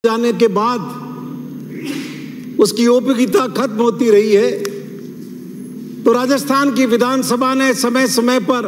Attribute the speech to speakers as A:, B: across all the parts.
A: जाने के बाद उसकी उपयोगिता खत्म होती रही है, तो राजस्थान की विधानसभा ने समय समय पर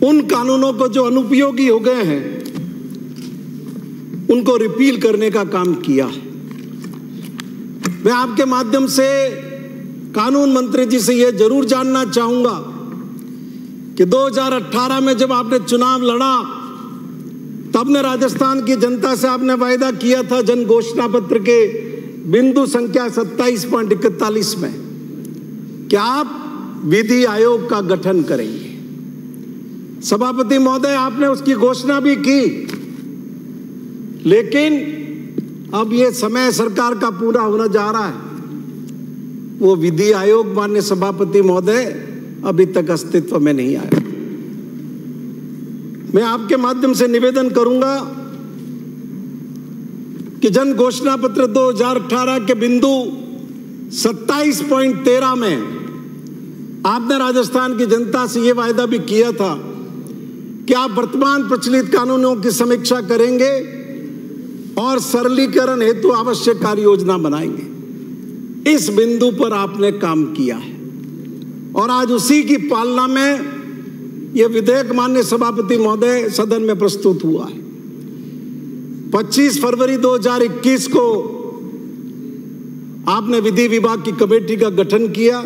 A: उन कानूनों को जो अनुपयोगी हो गए हैं उनको रिपील करने का काम किया। मैं आपके माध्यम से कानून मंत्री जी से यह जरूर जानना चाहूंगा कि 2018 में जब आपने चुनाव लड़ा तब ने राजस्थान की जनता से आपने वायदा किया था जन घोषणा पत्र के बिंदु संख्या 27.41 में कि आप विधि आयोग का गठन करेंगे। सभापति महोदय, आपने उसकी घोषणा भी की, लेकिन अब ये समय सरकार का पूरा होना जा रहा है, वो विधि आयोग माननीय सभापति महोदय अभी तक अस्तित्व में नहीं आया। मैं आपके माध्यम से निवेदन करूंगा कि जन घोषणा पत्र 2018 के बिंदु 27.13 में आपने राजस्थान की जनता से यह वायदा भी किया था कि आप वर्तमान प्रचलित कानूनों की समीक्षा करेंगे और सरलीकरण हेतु आवश्यक कार्य योजना बनाएंगे। इस बिंदु पर आपने काम किया है और आज उसी की पालना में यह विधेयक माननीय सभापति महोदय सदन में प्रस्तुत हुआ है। 25 फरवरी 2021 को आपने विधि विभाग की कमेटी का गठन किया,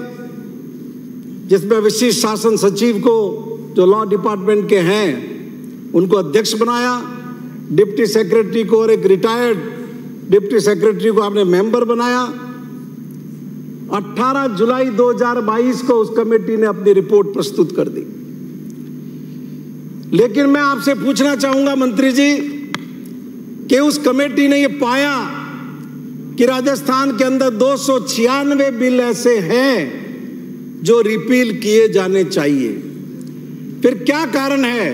A: जिसमें विशिष्ट शासन सचिव को, जो लॉ डिपार्टमेंट के हैं, उनको अध्यक्ष बनाया, डिप्टी सेक्रेटरी को और एक रिटायर्ड डिप्टी सेक्रेटरी को आपने मेंबर बनाया। 18 जुलाई 2022 को उस कमेटी ने अपनी रिपोर्ट प्रस्तुत कर दी। लेकिन मैं आपसे पूछना चाहूंगा मंत्री जी कि उस कमेटी ने यह पाया कि राजस्थान के अंदर 296 बिल ऐसे हैं जो रिपील किए जाने चाहिए। फिर क्या कारण है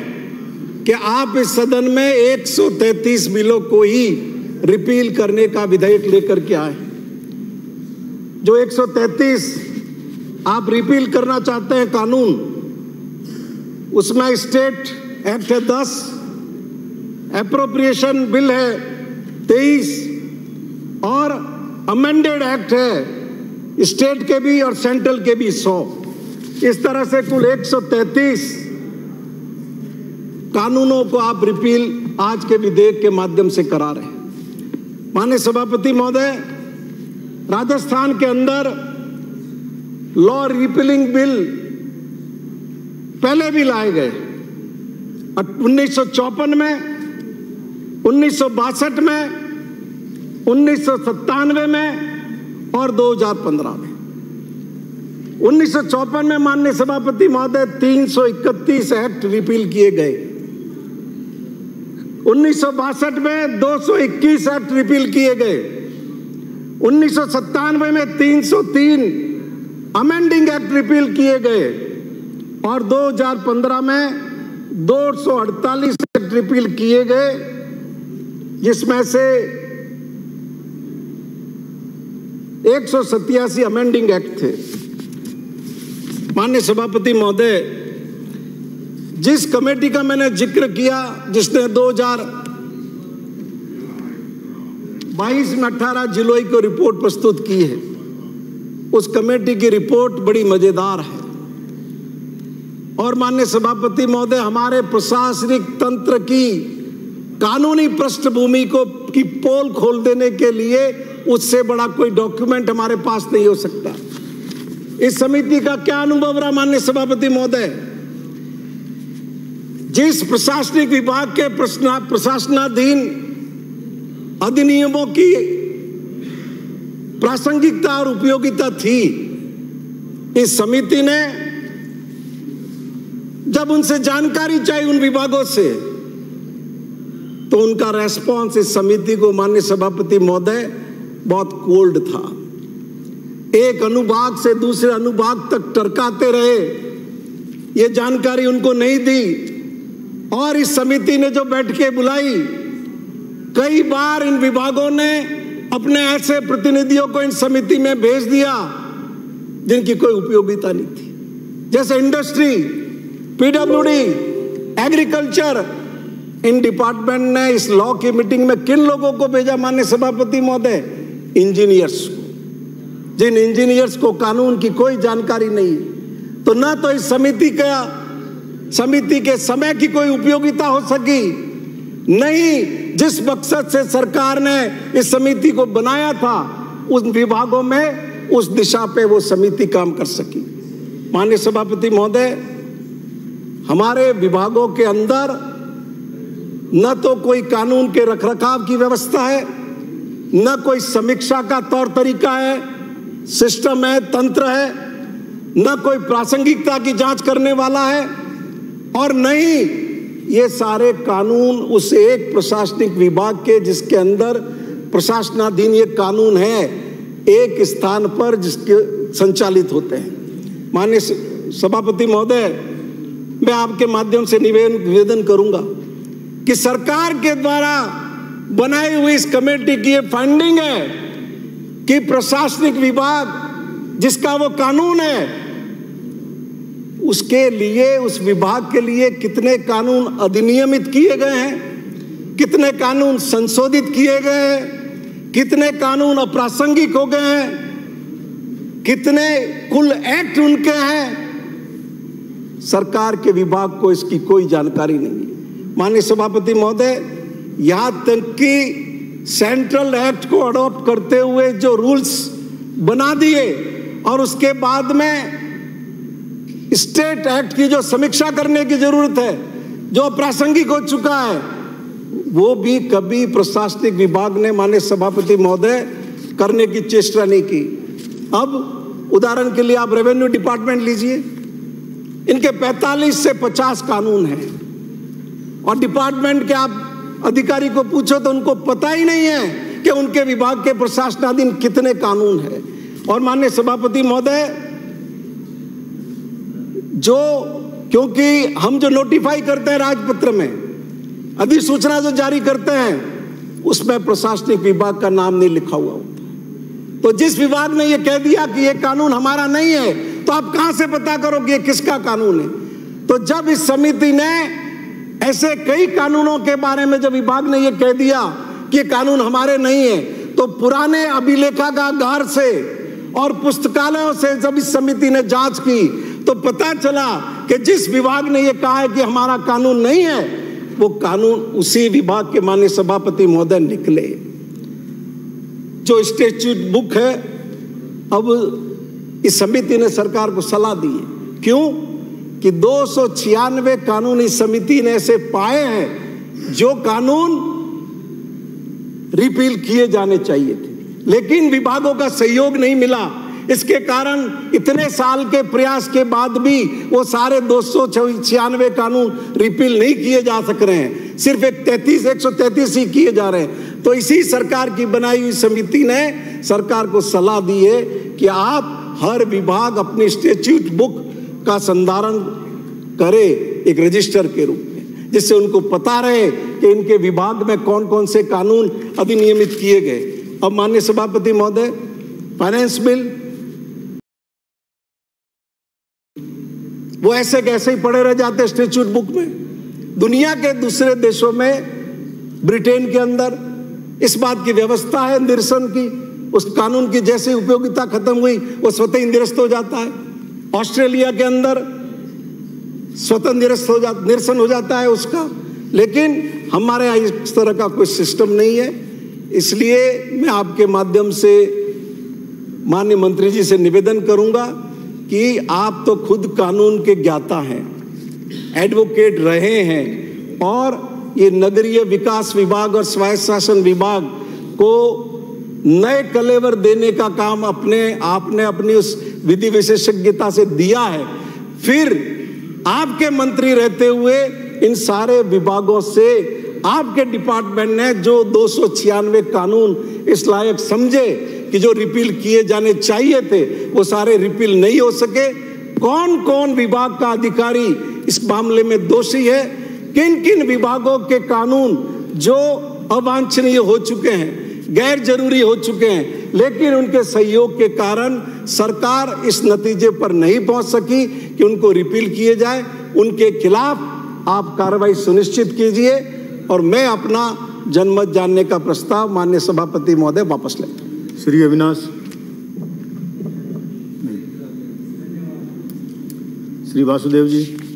A: कि आप इस सदन में 133 बिलों को ही रिपील करने का विधेयक लेकर के आए? जो 133 आप रिपील करना चाहते हैं कानून, उसमें स्टेट एक्ट है 10, एप्रोप्रिएशन बिल है 23 और अमेंडेड एक्ट है स्टेट के भी और सेंट्रल के भी 100। इस तरह से कुल 133 कानूनों को आप रिपील आज के विधेयक के माध्यम से करा रहे हैं। माननीय सभापति महोदय, राजस्थान के अंदर लॉ रिपीलिंग बिल पहले भी लाए गए, 1954 में, 1962 में, 1997 में और 2015 में। 1954 में माननीय सभापति महोदय 331 एक्ट रिपील किए गए, 1962 में 221 एक्ट रिपील किए गए, 1997 में 303 अमेंडिंग एक्ट रिपील किए गए और 2015 में 248 एक्ट रिपील किए गए, जिसमें से 187 अमेंडिंग एक्ट थे। माननीय सभापति महोदय, जिस कमेटी का मैंने जिक्र किया, जिसने 2022 में 18 जुलाई को रिपोर्ट प्रस्तुत की है, उस कमेटी की रिपोर्ट बड़ी मजेदार है। और माननीय सभापति महोदय, हमारे प्रशासनिक तंत्र की कानूनी पृष्ठभूमि की पोल खोल देने के लिए उससे बड़ा कोई डॉक्यूमेंट हमारे पास नहीं हो सकता। इस समिति का क्या अनुभव रहा माननीय सभापति महोदय? जिस प्रशासनिक विभाग के प्रशासनाधीन अधिनियमों की प्रासंगिकता और उपयोगिता थी, इस समिति ने जब उनसे जानकारी चाहिए उन विभागों से, तो उनका रेस्पॉन्स इस समिति को माननीय सभापति महोदय बहुत कोल्ड था। एक अनुभाग से दूसरे अनुभाग तक टरकाते रहे, ये जानकारी उनको नहीं दी। और इस समिति ने जो बैठकें बुलाई, कई बार इन विभागों ने अपने ऐसे प्रतिनिधियों को इन समिति में भेज दिया जिनकी कोई उपयोगिता नहीं थी, जैसे industry, PWD, agriculture, in department ने इस लॉ की मीटिंग में किन लोगों को भेजा माननीय सभापति महोदय? इंजीनियर्स को, जिन इंजीनियर्स को कानून की कोई जानकारी नहीं। तो ना तो इस समिति के समय की कोई उपयोगिता हो सकी, नहीं जिस मकसद से सरकार ने इस समिति को बनाया था उन विभागों में उस दिशा पे वो समिति काम कर सकी। माननीय सभापति महोदय, हमारे विभागों के अंदर न तो कोई कानून के रखरखाव की व्यवस्था है, न कोई समीक्षा का तौर तरीका है, सिस्टम है, तंत्र है, न कोई प्रासंगिकता की जांच करने वाला है, और नहीं ये सारे कानून उस एक प्रशासनिक विभाग के जिसके अंदर प्रशासनाधीन ये कानून है एक स्थान पर जिसके संचालित होते हैं। माननीय सभापति महोदय, मैं आपके माध्यम से निवेदन करूंगा कि सरकार के द्वारा बनाई हुई इस कमेटी की ये फाइंडिंग है कि प्रशासनिक विभाग जिसका वो कानून है उसके लिए, उस विभाग के लिए कितने कानून अधिनियमित किए गए हैं, कितने कानून संशोधित किए गए हैं, कितने कानून अप्रासंगिक हो गए हैं, कितने कुल एक्ट उनके हैं, सरकार के विभाग को इसकी कोई जानकारी नहीं है। माननीय सभापति महोदय, यहां तक कि सेंट्रल एक्ट को अडॉप्ट करते हुए जो रूल्स बना दिए और उसके बाद में स्टेट एक्ट की जो समीक्षा करने की जरूरत है, जो प्रासंगिक हो चुका है, वो भी कभी प्रशासनिक विभाग ने माननीय सभापति महोदय करने की चेष्टा नहीं की। अब उदाहरण के लिए आप रेवेन्यू डिपार्टमेंट लीजिए, इनके 45 से 50 कानून हैं और डिपार्टमेंट के आप अधिकारी को पूछो तो उनको पता ही नहीं है कि उनके विभाग के प्रशासनाधीन कितने कानून हैं। और माननीय सभापति महोदय, जो क्योंकि हम जो नोटिफाई करते हैं राजपत्र में, अधिसूचना जो जारी करते हैं, उसमें प्रशासनिक विभाग का नाम नहीं लिखा हुआ होता। तो जिस विभाग ने ये कह दिया कि ये कानून हमारा नहीं है, तो आप कहां से पता करोगे ये किसका कानून है? तो जब इस समिति ने ऐसे कई कानूनों के बारे में जब विभाग ने ये कह दिया कि ये कानून हमारे नहीं है, तो पुराने अभिलेखागार से और पुस्तकालयों से जब इस समिति ने जांच की तो पता चला कि जिस विभाग ने ये कहा है कि हमारा कानून नहीं है, वो कानून उसी विभाग के माननीय सभापति महोदय निकले। जो स्टैट्यूट बुक है, अब इस समिति ने सरकार को सलाह दी है। क्यों? कि 296 कानून इस समिति ने ऐसे पाए हैं जो कानून रिपील किए जाने चाहिए थे, लेकिन विभागों का सहयोग नहीं मिला। इसके कारण इतने साल के प्रयास के बाद भी वो सारे 296 कानून रिपील नहीं किए जा सक रहे हैं, सिर्फ 133 ही किए जा रहे हैं। तो इसी सरकार की बनाई हुई समिति ने सरकार को सलाह दी है कि आप हर विभाग अपनी स्टैट्यूट बुक का संधारण करे एक रजिस्टर के रूप में, जिससे उनको पता रहे कि इनके विभाग में कौन कौन से कानून अधिनियमित किए गए। अब माननीय सभापति महोदय, फाइनेंस बिल वो ऐसे कैसे ही पड़े रह जाते स्टैट्यूट बुक में। दुनिया के दूसरे देशों में, ब्रिटेन के अंदर इस बात की व्यवस्था है निरसन की, उस कानून की जैसे उपयोगिता खत्म हुई वो स्वतः ही निरस्त हो जाता है। ऑस्ट्रेलिया के अंदर स्वतः निरसन हो जाता है उसका, लेकिन हमारे यहाँ इस तरह का कोई सिस्टम नहीं है। इसलिए मैं आपके माध्यम से माननीय मंत्री जी से निवेदन करूंगा कि आप तो खुद कानून के ज्ञाता हैं, एडवोकेट रहे हैं, और ये नगरीय विकास विभाग और स्वायत्त शासन विभाग को नए कलेवर देने का काम आपने अपनी उस विधि विशेषज्ञता से दिया है। फिर आपके मंत्री रहते हुए इन सारे विभागों से आपके डिपार्टमेंट ने जो 296 कानून इस लायक समझे कि जो रिपील किए जाने चाहिए थे वो सारे रिपील नहीं हो सके। कौन कौन विभाग का अधिकारी इस मामले में दोषी है, किन किन विभागों के कानून जो अवांछनीय हो चुके हैं, गैर जरूरी हो चुके हैं, लेकिन उनके सहयोग के कारण सरकार इस नतीजे पर नहीं पहुंच सकी कि उनको रिपील किए जाए, उनके खिलाफ आप कार्रवाई सुनिश्चित कीजिए और मैं अपना जनमत जानने का प्रस्ताव माननीय सभापति महोदय वापस लेता हूं।
B: श्री अविनाश, श्री वासुदेव जी।